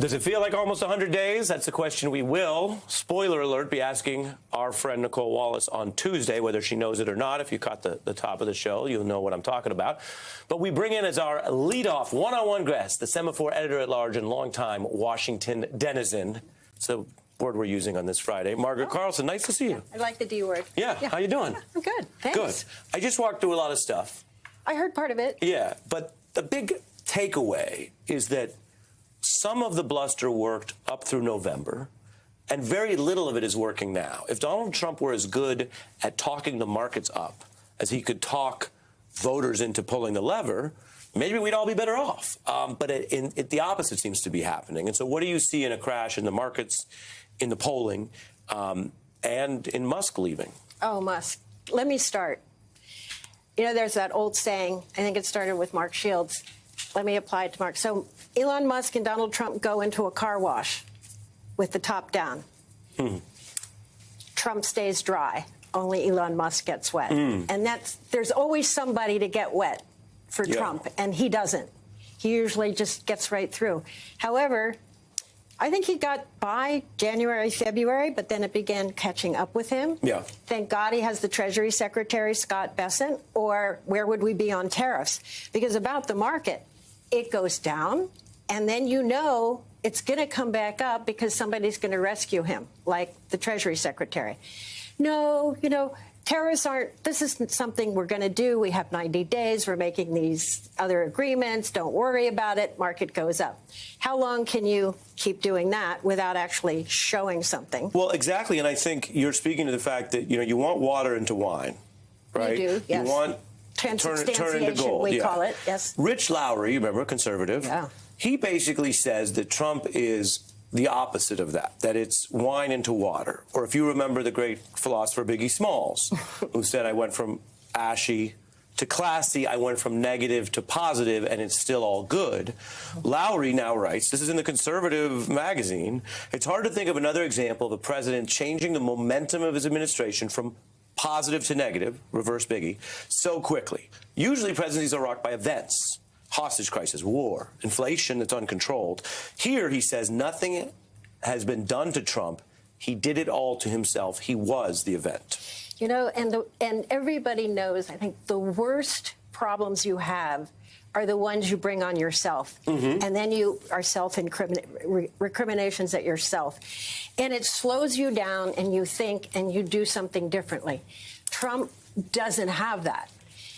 Does it feel like almost 100 days? That's a question we will, spoiler alert, be asking our friend Nicole Wallace on Tuesday, whether she knows it or not. If you caught the top of the show, you'll know what I'm talking about. But we bring in as our leadoff one-on-one guest, the Semaphore editor-at-large and longtime Washington denizen. It's the word we're using on this Friday. Margaret Carlson, nice to see you. I like the D word. Yeah, how you doing? I'm good, thanks. Good. I just walked through a lot of stuff. I heard part of it. Yeah, but the big takeaway is that some of the bluster worked up through November, and very little of it is working now. If Donald Trump were as good at talking the markets up as he could talk voters into pulling the lever, maybe we'd all be better off. But the opposite seems to be happening. And so what do you see in a crash in the markets, in the polling, and in Musk leaving? Oh, Musk. Let me start. You know, there's that old saying, I think it started with Mark Shields. Let me apply it to Mark. So Elon Musk and Donald Trump go into a car wash with the top down. Trump stays dry. Only Elon Musk gets wet. And there's always somebody to get wet for Trump, and he doesn't. He usually just gets right through. However, I think he got by January, February, but then it began catching up with him. Yeah. Thank God he has the Treasury Secretary, Scott Bessent, or where would we be on tariffs? Because about the market, it goes down, and then you know it's going to come back up because somebody's going to rescue him, like the Treasury Secretary. No, you know, tariffs aren't, this isn't something we're going to do. We have 90 days. We're making these other agreements. Don't worry about it. Market goes up. How long can you keep doing that without actually showing something? Well, exactly. And I think you're speaking to the fact that, you know, you want water into wine, right? You do, yes. You want transubstantiation, into gold. we call it, yes. Rich Lowry, you remember, conservative, he basically says that Trump is the opposite of that, that it's wine into water. Or if you remember the great philosopher Biggie Smalls, who said, I went from ashy to classy, I went from negative to positive, and it's still all good. Lowry now writes, this is in the Conservative magazine, it's hard to think of another example of a president changing the momentum of his administration from positive to negative, reverse Biggie, so quickly. Usually presidencies are rocked by events, hostage crisis, war, inflation that's uncontrolled. Here, he says, nothing has been done to Trump. He did it all to himself. He was the event. You know, and everybody knows, I think the worst problems you have are the ones you bring on yourself. And then you are recriminations at yourself. And it slows you down, and you think and you do something differently. Trump doesn't have that.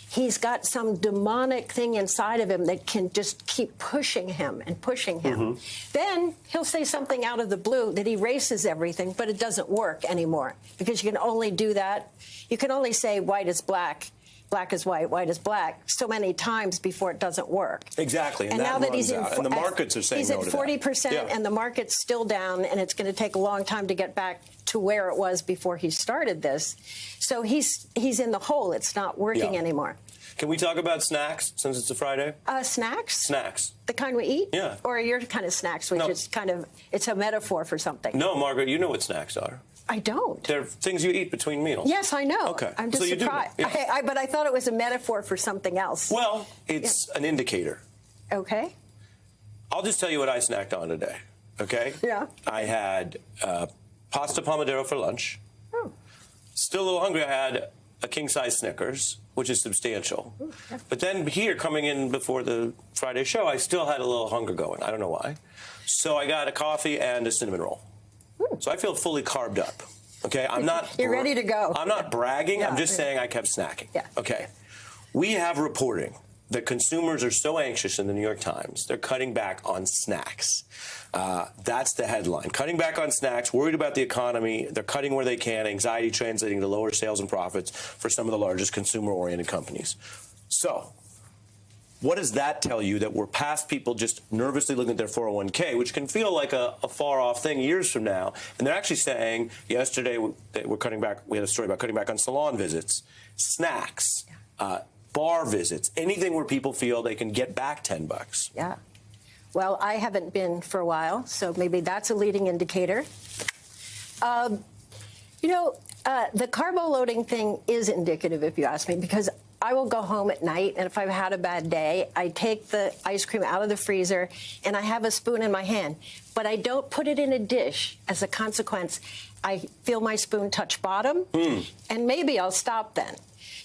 He's got some demonic thing inside of him that can just keep pushing him and pushing him. Then he'll say something out of the blue that erases everything, but it doesn't work anymore, because you can only do that. You can only say white is black, black is white, white is black so many times before it doesn't work. Exactly. And now that he's in, and the markets are saying he's at 40%, and the market's still down, and it's going to take a long time to get back to where it was before he started this. So he's in the hole. It's not working anymore. Can we talk about snacks, since it's a Friday? Snacks? Snacks. The kind we eat? Yeah. Or your kind of snacks, which is kind of, it's a metaphor for something. No, Margaret, you know what snacks are. I don't. They're things you eat between meals. Yes, I know. Okay. I'm just surprised. But I thought it was a metaphor for something else. Well, it's an indicator. Okay. I'll just tell you what I snacked on today, okay? Yeah. I had pasta pomodoro for lunch. Still a little hungry. I had a king-size Snickers, which is substantial. But then here, coming in before the Friday show, I still had a little hunger going. I don't know why. So I got a coffee and a cinnamon roll. So I feel fully carved up. Okay, I'm not. You're ready to go. I'm not bragging. I'm just saying I kept snacking. Okay. We have reporting that consumers are so anxious in the New York Times, they're cutting back on snacks. That's the headline. Cutting back on snacks, worried about the economy. They're cutting where they can, anxiety translating to lower sales and profits for some of the largest consumer-oriented companies. So what does that tell you, that we're past people just nervously looking at their 401k, which can feel like a far-off thing years from now? And they're actually saying, yesterday we're cutting back, we had a story about cutting back on salon visits, snacks, bar visits, anything where people feel they can get back $10. Yeah. Well, I haven't been for a while, so maybe that's a leading indicator. You know, the carbo loading thing is indicative, if you ask me, because I will go home at night, and if I've had a bad day, I take the ice cream out of the freezer, and I have a spoon in my hand. But I don't put it in a dish. As a consequence, I feel my spoon touch bottom, and maybe I'll stop then.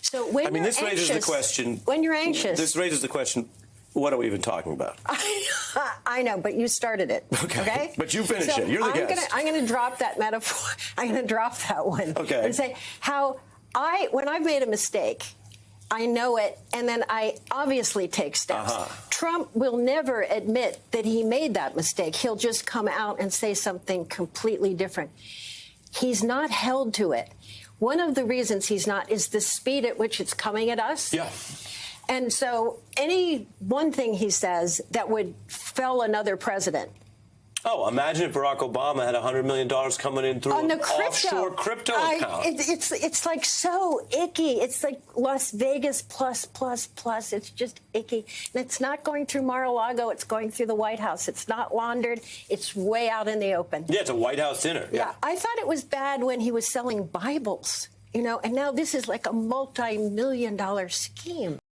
So when you're this raises anxious, the question. When you're anxious. This raises the question, what are we even talking about? I know, but you started it. Okay? But you finish it. You're the guest. I'm going to drop that metaphor. I'm going to drop that one. Okay. And say when I've made a mistake, I know it, and then I obviously take steps. Trump will never admit that he made that mistake. He'll just come out and say something completely different. He's not held to it. One of the reasons he's not is the speed at which it's coming at us. Yeah. And so any one thing he says that would fell another president. Oh, imagine if Barack Obama had $100 million coming in through an offshore crypto account. It's like so icky. It's like Las Vegas plus. It's just icky. And it's not going through Mar-a-Lago. It's going through the White House. It's not laundered. It's way out in the open. Yeah, it's a White House dinner. Yeah. I thought it was bad when he was selling Bibles, and now this is like a multi-million-dollar scheme.